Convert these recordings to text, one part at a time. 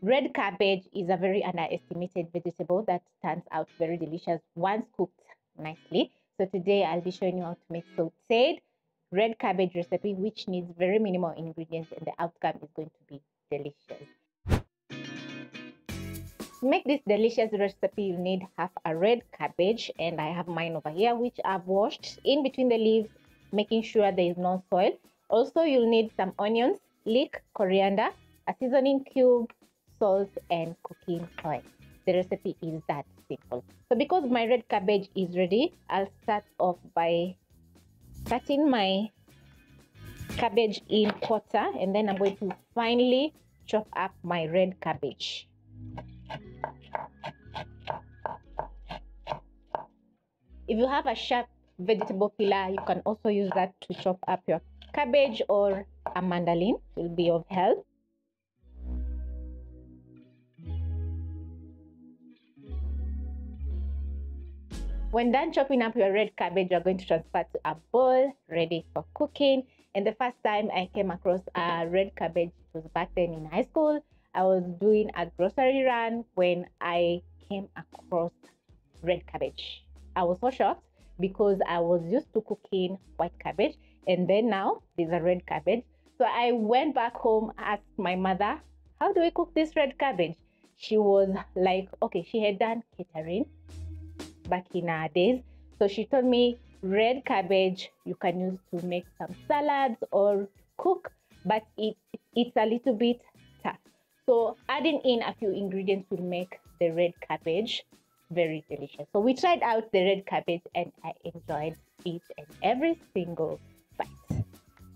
Red cabbage is a very underestimated vegetable that turns out very delicious once cooked nicely. So today I'll be showing you how to make sauteed red cabbage recipe, which needs very minimal ingredients, and the outcome is going to be delicious. To make this delicious recipe, you need half a red cabbage, and I have mine over here, which I've washed in between the leaves, making sure there is no soil. Also, you'll need some onions, leek, coriander, a seasoning cube, salt, and cooking oil. The recipe is that simple. So because my red cabbage is ready, I'll start off by cutting my cabbage in quarter, and then I'm going to finely chop up my red cabbage. If you have a sharp vegetable peeler, you can also use that to chop up your cabbage, or a mandolin will be of help. When done chopping up your red cabbage, you're going to transfer to a bowl ready for cooking. And the first time I came across a red cabbage, it was back then in high school. I was doing a grocery run when I came across red cabbage. I was so shocked because I was used to cooking white cabbage, and then now there's a red cabbage. So I went back home, asked my mother, how do we cook this red cabbage? She was like, okay, she had done catering back in our days. So she told me red cabbage you can use to make some salads or cook, but it's a little bit tough. So adding in a few ingredients will make the red cabbage very delicious. So we tried out the red cabbage and I enjoyed each and every single bite.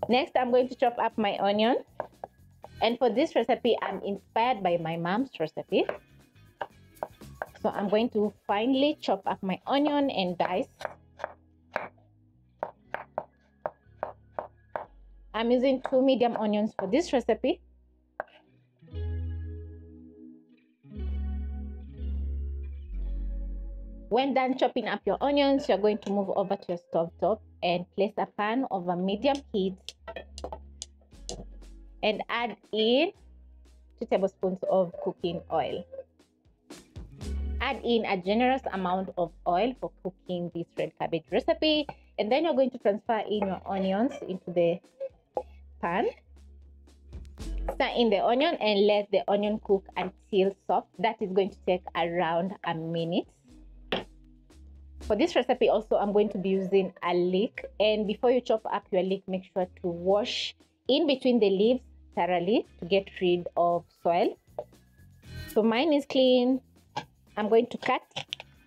Next, I'm going to chop up my onion. And for this recipe, I'm inspired by my mom's recipe. So I'm going to finely chop up my onion and dice. I'm using 2 medium onions for this recipe. When done chopping up your onions, you're going to move over to your stove top and place a pan over medium heat and add in 2 tablespoons of cooking oil. Add in a generous amount of oil for cooking this red cabbage recipe, and then you're going to transfer in your onions into the pan. Stir in the onion and let the onion cook until soft. That is going to take around a minute. For this recipe also, I'm going to be using a leek, and before you chop up your leek, make sure to wash in between the leaves thoroughly to get rid of soil. So mine is clean. I'm going to cut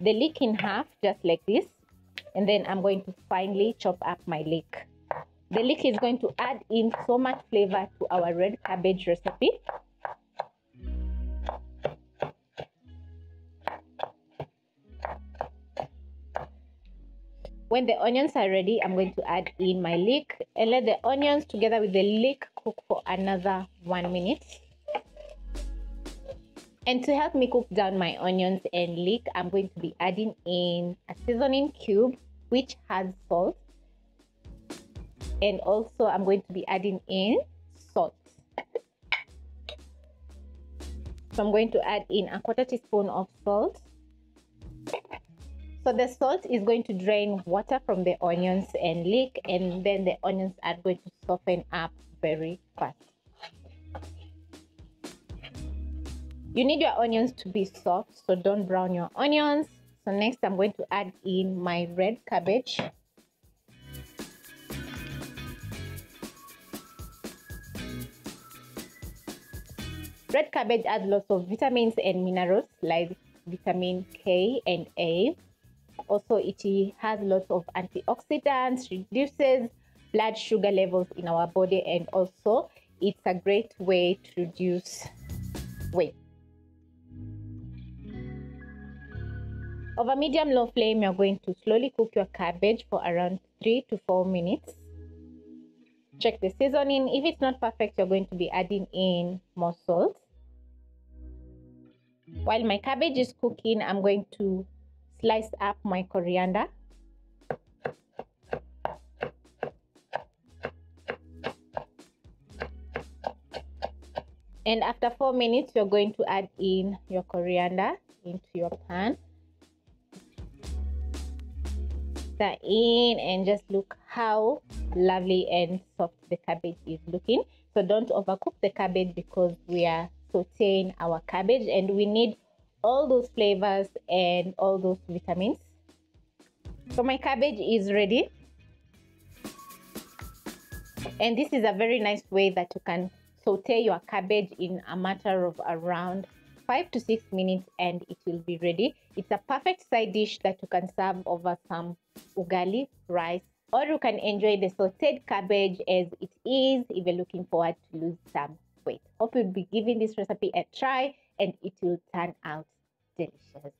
the leek in half just like this, and then I'm going to finely chop up my leek. The leek is going to add in so much flavor to our red cabbage recipe. When the onions are ready, I'm going to add in my leek and let the onions together with the leek cook for another 1 minute. And to help me cook down my onions and leek, I'm going to be adding in a seasoning cube which has salt. And also I'm going to be adding in salt. So I'm going to add in a 1/4 teaspoon of salt. So the salt is going to drain water from the onions and leek, and then the onions are going to soften up very fast. You need your onions to be soft, so don't brown your onions. So next I'm going to add in my red cabbage. Red cabbage adds lots of vitamins and minerals like vitamin K and A. Also, it has lots of antioxidants, reduces blood sugar levels in our body, and also it's a great way to reduce weight. Over medium-low flame, you're going to slowly cook your cabbage for around 3 to 4 minutes. Check the seasoning. If it's not perfect, you're going to be adding in more salt. While my cabbage is cooking, I'm going to slice up my coriander. And after 4 minutes, you're going to add in your coriander into your pan. That in, and just look how lovely and soft the cabbage is looking. So don't overcook the cabbage because we are sauteing our cabbage and we need all those flavors and all those vitamins. So my cabbage is ready, and this is a very nice way that you can saute your cabbage in a matter of around 5 to 6 minutes and it will be ready. It's a perfect side dish that you can serve over some ugali, rice, or you can enjoy the sauteed cabbage as it is if you're looking forward to lose some weight. Hope you'll be giving this recipe a try and it will turn out delicious.